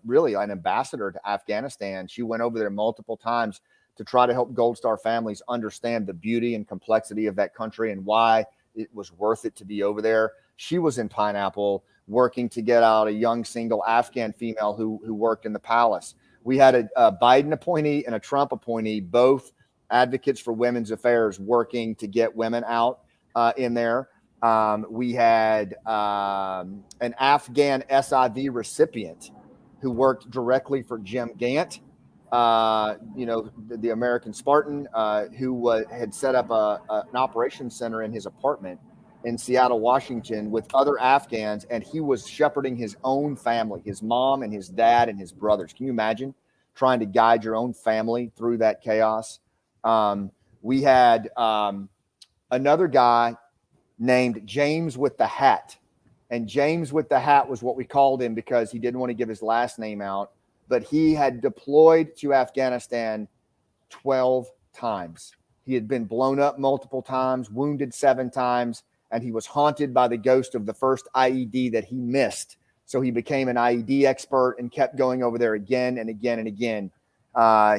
really an ambassador to Afghanistan. She went over there multiple times to try to help Gold Star families understand the beauty and complexity of that country and why it was worth it to be over there. She was in Pineapple working to get out a young single Afghan female who worked in the palace. We had a Biden appointee and a Trump appointee, both advocates for women's affairs, working to get women out in there. We had an Afghan SIV recipient who worked directly for Jim Gant, the American Spartan, who had set up an operations center in his apartment in Seattle, Washington, with other Afghans, and he was shepherding his own family, his mom and his dad and his brothers. Can you imagine trying to guide your own family through that chaos? We had another guy named James with the Hat. And James with the Hat was what we called him because he didn't want to give his last name out. But he had deployed to Afghanistan 12 times. He had been blown up multiple times, wounded 7 times, and he was haunted by the ghost of the first IED that he missed. So he became an IED expert and kept going over there again and again and again.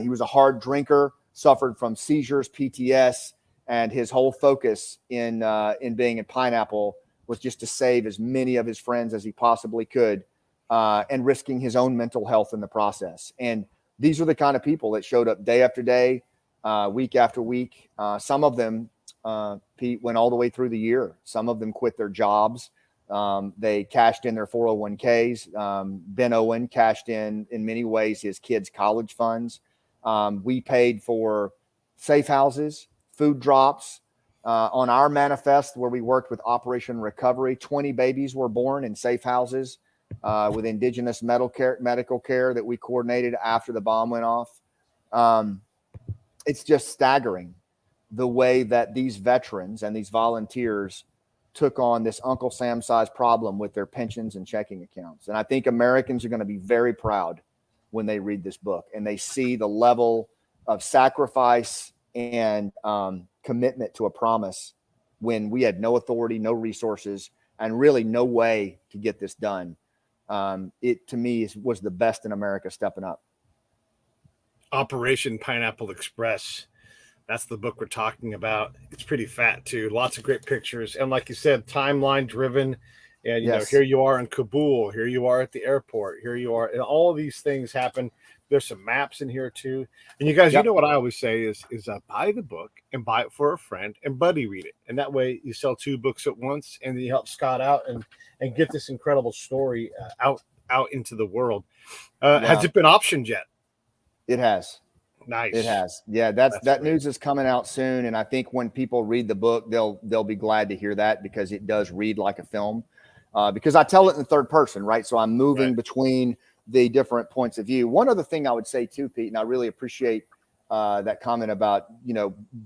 He was a hard drinker, suffered from seizures, PTS, and his whole focus in being in Pineapple was just to save as many of his friends as he possibly could, and risking his own mental health in the process. And these are the kind of people that showed up day after day, week after week. Some of them, Pete, went all the way through the year. Some of them quit their jobs. They cashed in their 401ks. Ben Owen cashed in many ways, his kids' college funds. We paid for safe houses, food drops. On our manifest, where we worked with Operation Recovery, 20 babies were born in safe houses with indigenous medical care that we coordinated after the bomb went off. It's just staggering the way that these veterans and these volunteers took on this Uncle Sam-sized problem with their pensions and checking accounts. And I think Americans are going to be very proud when they read this book and they see the level of sacrifice and commitment to a promise when we had no authority, no resources, and really no way to get this done. It, to me, was the best in America stepping up. Operation Pineapple Express. That's the book we're talking about. It's pretty fat too. Lots of great pictures. And like you said, timeline driven. And, you know, here you are in Kabul. Here you are at the airport. Here you are. And all of these things happen. There's some maps in here too. And you guys, you know what I always say is buy the book and buy it for a friend and buddy read it. And that way you sell 2 books at once and you help Scott out and get this incredible story out into the world. Has it been optioned yet? It has. Nice. It has. Yeah, that news is coming out soon. And I think when people read the book, they'll be glad to hear that, because it does read like a film. Because I tell it in the third person, right? So I'm moving between the different points of view. One other thing I would say too, Pete, and I really appreciate that comment about,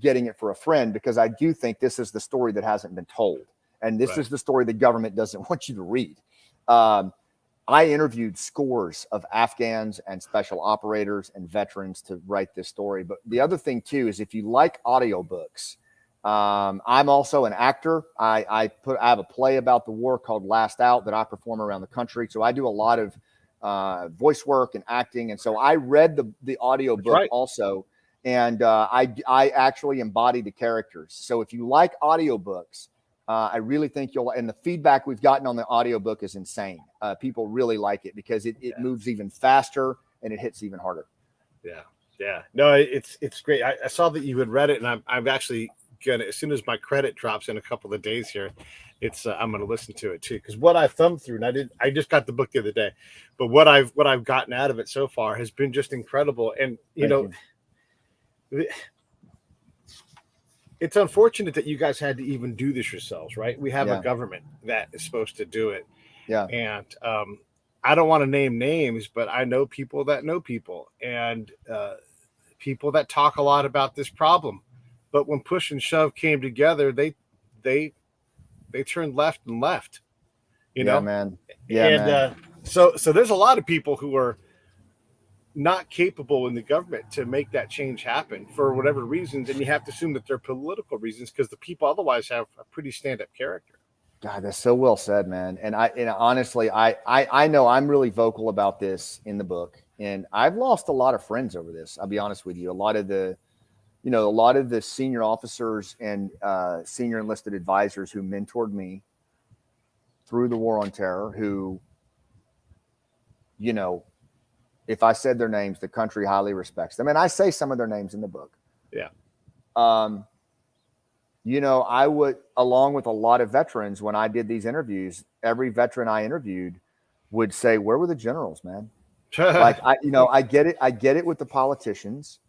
getting it for a friend, because I do think this is the story that hasn't been told. And this is the story the government doesn't want you to read. I interviewed scores of Afghans and special operators and veterans to write this story. But the other thing too is, if you like audiobooks, I'm also an actor. I have a play about the war called Last Out that I perform around the country. So I do a lot of voice work and acting. And so I read the audiobook also. And I actually embody the characters. So if you like audiobooks, I really think and the feedback we've gotten on the audiobook is insane. People really like it because it moves even faster and it hits even harder. Yeah. No, it's great. I saw that you had read it, and I'm actually gonna, as soon as my credit drops in a couple of days here, I'm gonna listen to it too. Because what I thumbed through, and I just got the book the other day, but what I've gotten out of it so far has been just incredible. And it's unfortunate that you guys had to even do this yourselves, right? We have a government that is supposed to do it. Yeah. And I don't want to name names, but I know people that know people, and people that talk a lot about this problem. But when push and shove came together, they they turned left and left, you Yeah, know? man. Yeah, And man. so there's a lot of people who are not capable in the government to make that change happen for whatever reasons. And you have to assume that they're political reasons, because the people otherwise have a pretty stand-up character. God, that's so well said, man. And honestly, I know I'm really vocal about this in the book, and I've lost a lot of friends over this. I'll be honest with you. A lot of the senior officers and senior enlisted advisors who mentored me through the war on terror, who, if I said their names, the country highly respects them. And I say some of their names in the book. Yeah. I would, along with a lot of veterans, when I did these interviews, every veteran I interviewed would say, "Where were the generals, man?" Like, I get it. I get it with the politicians,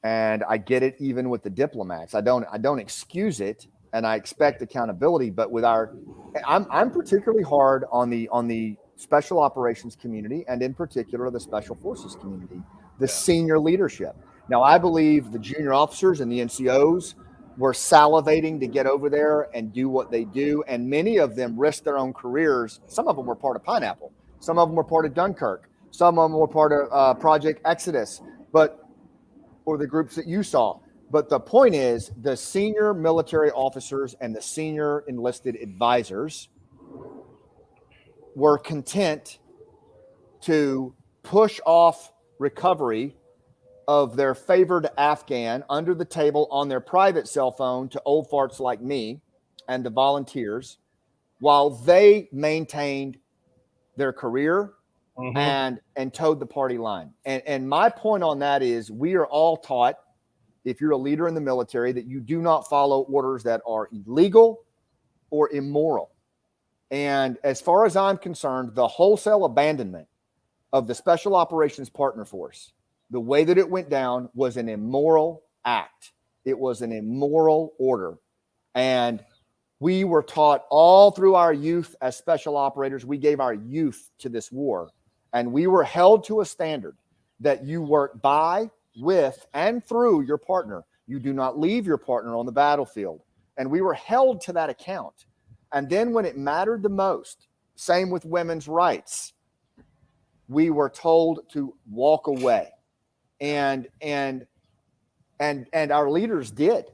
and I get it even with the diplomats. I don't excuse it, and I expect accountability. But with I'm particularly hard on the special operations community, and in particular the special forces community, the senior leadership. Now, I believe the junior officers and the NCOs were salivating to get over there and do what they do, and many of them risked their own careers. Some of them were part of Pineapple. Some of them were part of Dunkirk. Some of them were part of Project Exodus, or the groups that you saw. But the point is, the senior military officers and the senior enlisted advisors were content to push off recovery of their favored Afghan under the table on their private cell phone to old farts like me and the volunteers, while they maintained their career and towed the party line. And my point on that is, we are all taught, if you're a leader in the military, that you do not follow orders that are illegal or immoral. And as far as I'm concerned, the wholesale abandonment of the Special Operations Partner Force, the way that it went down, was an immoral act. It was an immoral order. And we were taught all through our youth as special operators, we gave our youth to this war. And we were held to a standard that you work by, with, and through your partner. You do not leave your partner on the battlefield. And we were held to that account. And then when it mattered the most, same with women's rights, we were told to walk away. And our leaders did.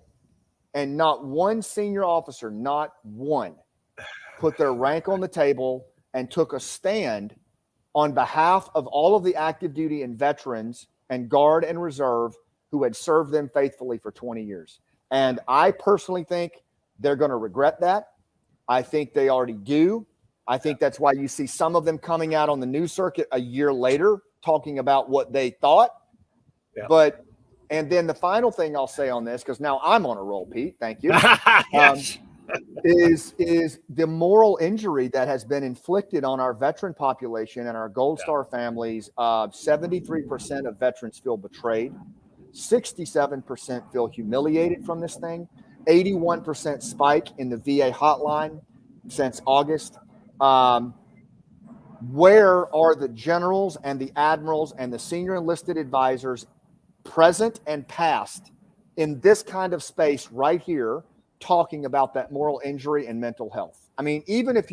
And not one senior officer, not one, put their rank on the table and took a stand on behalf of all of the active duty and veterans and Guard and Reserve who had served them faithfully for 20 years. And I personally think they're going to regret that. I think they already do. I think that's why you see some of them coming out on the news circuit a year later talking about what they thought. Yeah. And then the final thing I'll say on this, because now I'm on a roll, Pete, thank you, Yes. is the moral injury that has been inflicted on our veteran population and our Gold Star families. 73% of veterans feel betrayed. 67% feel humiliated from this thing. 81% spike in the VA hotline since August. Where are the generals and the admirals and the senior enlisted advisors, present and past, in this kind of space right here, talking about that moral injury and mental health? I mean, even if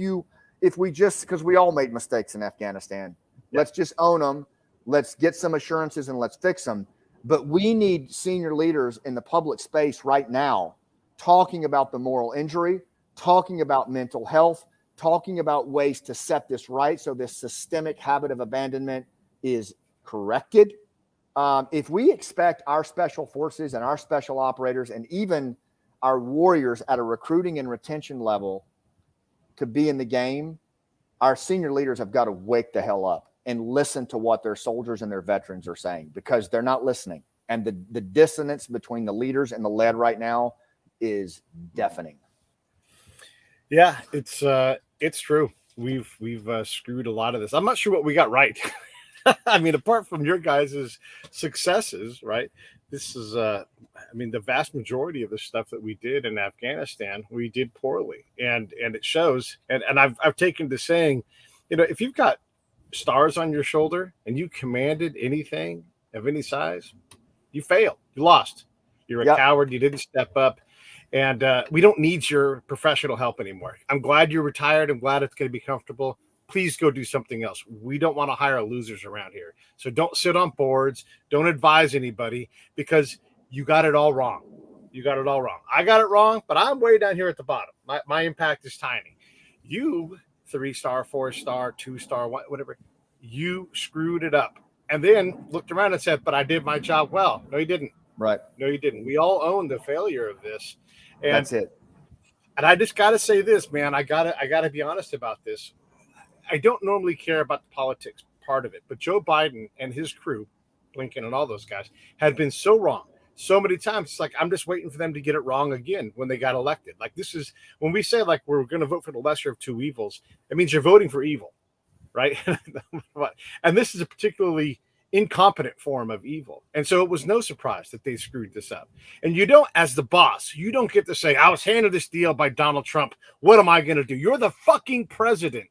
we just, because we all made mistakes in Afghanistan, let's just own them. Let's get some assurances and let's fix them. But we need senior leaders in the public space right now talking about the moral injury, talking about mental health, talking about ways to set this right so this systemic habit of abandonment is corrected. If we expect our special forces and our special operators and even our warriors at a recruiting and retention level to be in the game, our senior leaders have got to wake the hell up and listen to what their soldiers and their veterans are saying, because they're not listening. And the dissonance between the leaders and the led right now is deafening. Yeah, it's true. We've screwed a lot of this. I'm not sure what we got right. I mean, apart from your guys' successes, right? This is, the vast majority of the stuff that we did in Afghanistan, we did poorly, and it shows. And I've taken to saying, if you've got stars on your shoulder and you commanded anything of any size, you failed. You lost. You're a coward. You didn't step up. And we don't need your professional help anymore. I'm glad you're retired. I'm glad it's going to be comfortable. Please go do something else. We don't want to hire losers around here. So don't sit on boards. Don't advise anybody, because you got it all wrong. You got it all wrong. I got it wrong, but I'm way down here at the bottom. My impact is tiny. You, 3-star, 4-star, 2-star, whatever, you screwed it up. And then looked around and said, but I did my job well. No, you didn't. Right. No, you didn't. We all own the failure of this. And that's it. And I just got to say this, man. I gotta be honest about this. I don't normally care about the politics part of it, but Joe Biden and his crew, Blinken and all those guys, had been so wrong so many times. It's like, I'm just waiting for them to get it wrong again when they got elected. Like, this is when we say, like, we're going to vote for the lesser of two evils, it means you're voting for evil, right? And this is a particularly incompetent form of evil. And so it was no surprise that they screwed this up. And you don't, as the boss, you don't get to say, I was handed this deal by Donald Trump. What am I going to do? You're the fucking president.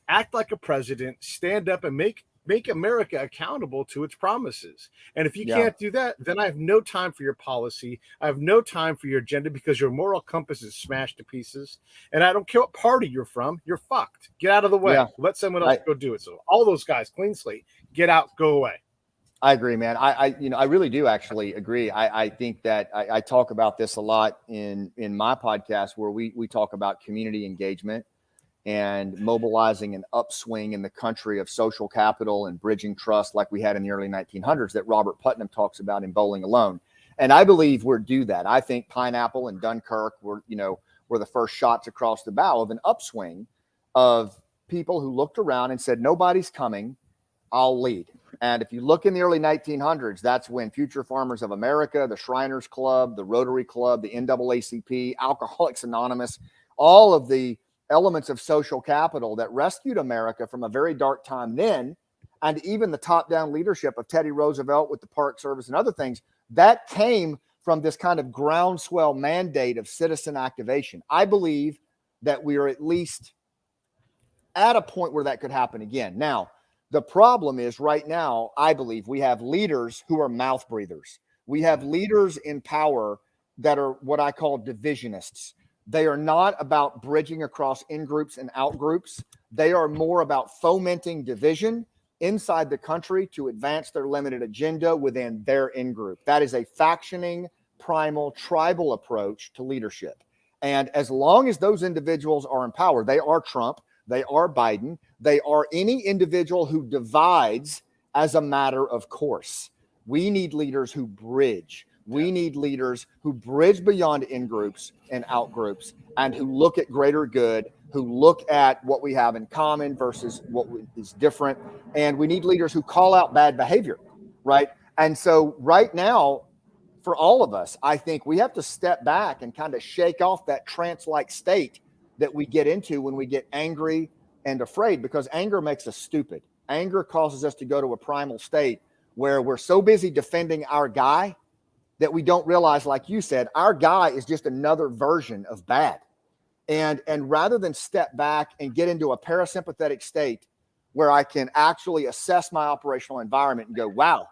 Act like a president, stand up and make America accountable to its promises. And if you can't do that, then I have no time for your policy. I have no time for your agenda, because your moral compass is smashed to pieces. And I don't care what party you're from, you're fucked. Get out of the way. Yeah. Let someone else go do it. So all those guys, clean slate, get out, go away. I agree, man. I really do actually agree. I think that I talk about this a lot in my podcast, where we talk about community engagement and mobilizing an upswing in the country of social capital and bridging trust, like we had in the early 1900s, that Robert Putnam talks about in Bowling Alone. And I believe we're due that. I think Pineapple and Dunkirk were the first shots across the bow of an upswing of people who looked around and said, nobody's coming, I'll lead. And if you look in the early 1900s, that's when Future Farmers of America, the Shriners Club, the Rotary Club, the NAACP, Alcoholics Anonymous, all of the elements of social capital that rescued America from a very dark time then, and even the top-down leadership of Teddy Roosevelt with the Park Service and other things, that came from this kind of groundswell mandate of citizen activation. I believe that we are at least at a point where that could happen again. Now, the problem is right now, I believe we have leaders who are mouth breathers. We have leaders in power that are what I call divisionists. They are not about bridging across in-groups and out-groups. They are more about fomenting division inside the country to advance their limited agenda within their in-group. That is a factioning, primal, tribal approach to leadership. And as long as those individuals are in power, they are Trump, they are Biden, they are any individual who divides as a matter of course. We need leaders who bridge. We need leaders who bridge beyond in-groups and out-groups, and who look at greater good, who look at what we have in common versus what is different. And we need leaders who call out bad behavior, right? And so right now, for all of us, I think we have to step back and kind of shake off that trance-like state that we get into when we get angry and afraid, because anger makes us stupid. Anger causes us to go to a primal state where we're so busy defending our guy that we don't realize, like you said, our guy is just another version of bad. And rather than step back and get into a parasympathetic state where I can actually assess my operational environment and go, wow,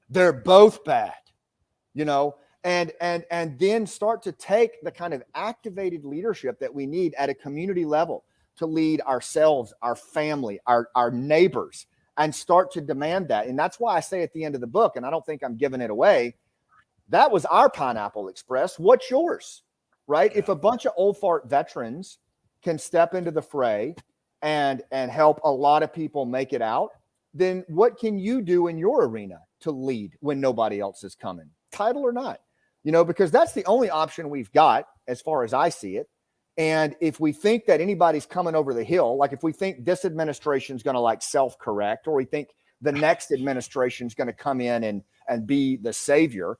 they're both bad, and then start to take the kind of activated leadership that we need at a community level to lead ourselves, our family, our neighbors, and start to demand that. And that's why I say at the end of the book, and I don't think I'm giving it away, that was our Pineapple Express. What's yours, right? If a bunch of old fart veterans can step into the fray and help a lot of people make it out, then what can you do in your arena to lead when nobody else is coming, title or not? Because that's the only option we've got as far as I see it. And if we think that anybody's coming over the hill, like if we think this administration is going to self-correct, or we think the next administration is going to come in and be the savior,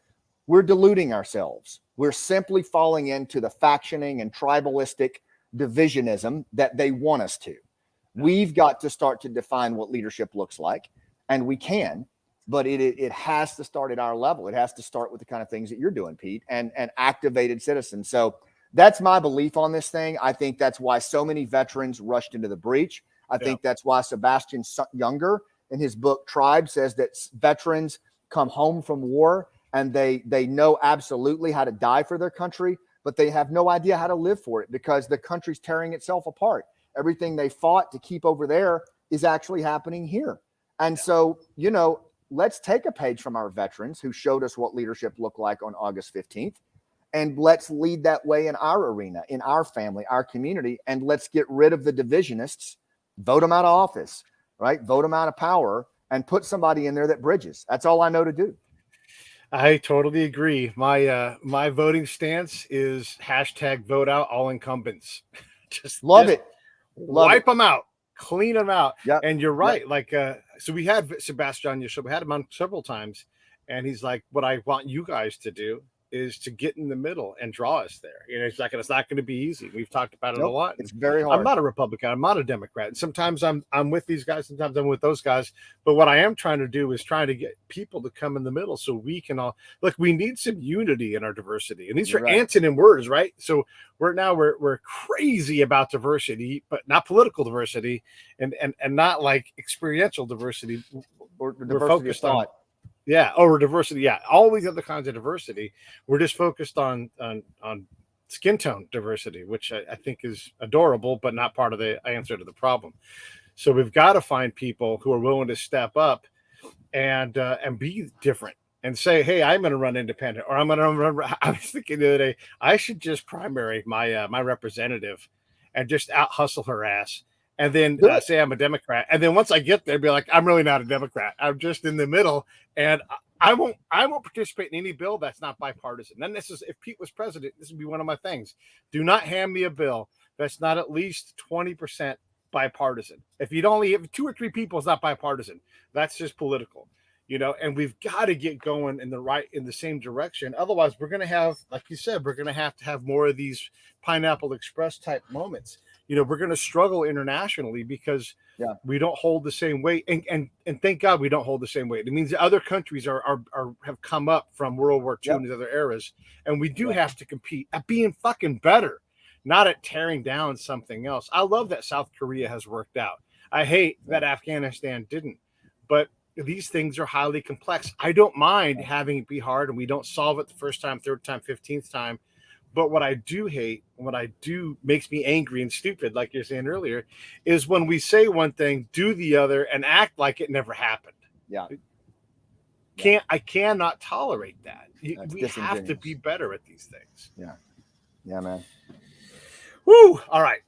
we're deluding ourselves. We're simply falling into the factioning and tribalistic divisionism that they want us to. We've got to start to define what leadership looks like, and we can, but it has to start at our level. It has to start with the kind of things that you're doing, Pete, and activated citizens. So that's my belief on this thing. I think that's why so many veterans rushed into the breach. I think that's why Sebastian Younger in his book Tribe says that veterans come home from war and they know absolutely how to die for their country, but they have no idea how to live for it because the country's tearing itself apart. Everything they fought to keep over there is actually happening here. And so, let's take a page from our veterans who showed us what leadership looked like on August 15th. And let's lead that way in our arena, in our family, our community. And let's get rid of the divisionists, vote them out of office, right? Vote them out of power and put somebody in there that bridges. That's all I know to do. I totally agree. My voting stance is hashtag vote out all incumbents. just Love it. Wipe them out, clean them out. Yep. And you're right. Yep. So we had Sebastian on your show. We had him on several times. And he's like, what I want you guys to do is to get in the middle and draw us there. It's not going to be easy. We've talked about it a lot. It's very hard. I'm not a Republican. I'm not a Democrat. And sometimes I'm with these guys. Sometimes I'm with those guys. But what I am trying to do is trying to get people to come in the middle so we can all look. We need some unity in our diversity, and these are antonym words, right? So we're crazy about diversity, but not political diversity, and not like experiential diversity. Or we're focused on. Yeah, or diversity. Yeah, all these other kinds of diversity. We're just focused on skin tone diversity, which I think is adorable, but not part of the answer to the problem. So we've got to find people who are willing to step up and be different and say, "Hey, I'm going to run independent," or "I'm going to run." I was thinking the other day, I should just primary my representative and just out hustle her ass. And then say I'm a Democrat. And then once I get there, be like, I'm really not a Democrat. I'm just in the middle. And I won't participate in any bill that's not bipartisan. Then if Pete was president, this would be one of my things. Do not hand me a bill that's not at least 20% bipartisan. If you'd only have 2 or 3 people, it's not bipartisan. That's just political. And we've got to get going in the same direction. Otherwise, we're going to have, like you said, we're going to have more of these Pineapple Express type moments. We're going to struggle internationally because we don't hold the same weight. And thank God we don't hold the same weight. It means that other countries have come up from World War II and these other eras. And we do have to compete at being fucking better, not at tearing down something else. I love that South Korea has worked out. I hate that Afghanistan didn't. But these things are highly complex. I don't mind having it be hard and we don't solve it the first time, third time, 15th time. But what I do hate, what I do makes me angry and stupid, like you're saying earlier, is when we say one thing, do the other, and act like it never happened. Yeah. I cannot tolerate that. We have to be better at these things. Yeah. Yeah, man. Woo! All right.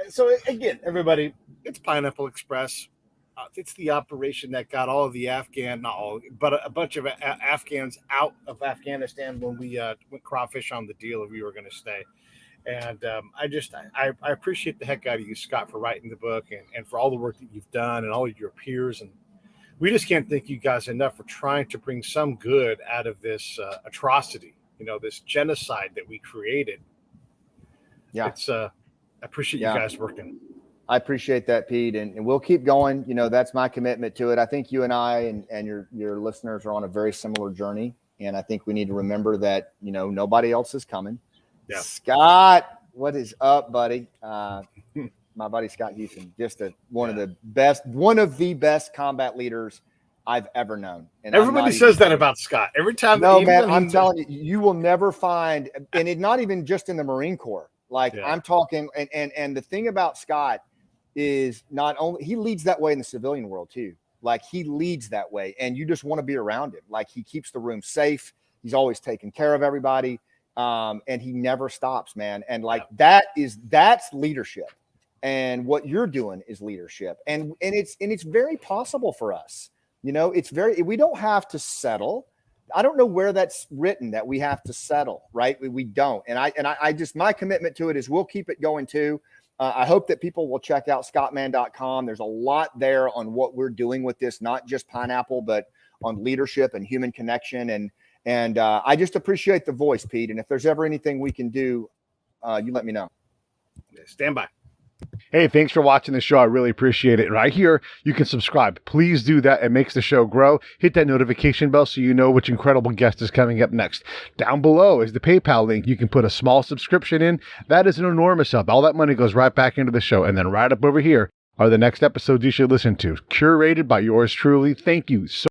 So again, everybody, it's Pineapple Express. It's the operation that got all of the not all, but a bunch of Afghans out of Afghanistan when we went crawfish on the deal if we were going to stay. And I appreciate the heck out of you, Scott, for writing the book and for all the work that you've done and all of your peers. And we just can't thank you guys enough for trying to bring some good out of this atrocity, this genocide that we created. Yeah. I appreciate you guys working. I appreciate that, Pete, and we'll keep going. That's my commitment to it. I think you and I and your listeners are on a very similar journey, and I think we need to remember that nobody else is coming. Yeah. Scott, what is up, buddy? My buddy Scott Houston, just one of the best combat leaders I've ever known. And everybody says that about Scott every time. No, man, I'm telling you, you will never find, and it not even just in the Marine Corps. I'm talking, and the thing about Scott is not only he leads that way in the civilian world too. He leads that way, and you just want to be around him. He keeps the room safe. He's always taking care of everybody, and he never stops, man. And that's leadership. And what you're doing is leadership, and it's very possible for us. We don't have to settle. I don't know where that's written that we have to settle, right? We don't. And I just, my commitment to it is we'll keep it going too. I hope that people will check out scottmann.com. There's a lot there on what we're doing with this, not just Pineapple, but on leadership and human connection. And I just appreciate the voice, Pete. And if there's ever anything we can do, you let me know. Stand by. Hey, thanks for watching the show. I really appreciate it. Right here, you can subscribe. Please do that. It makes the show grow. Hit that notification bell so you know which incredible guest is coming up next. Down below is the PayPal link. You can put a small subscription in. That is an enormous help. All that money goes right back into the show. And then right up over here are the next episodes you should listen to, curated by yours truly. Thank you so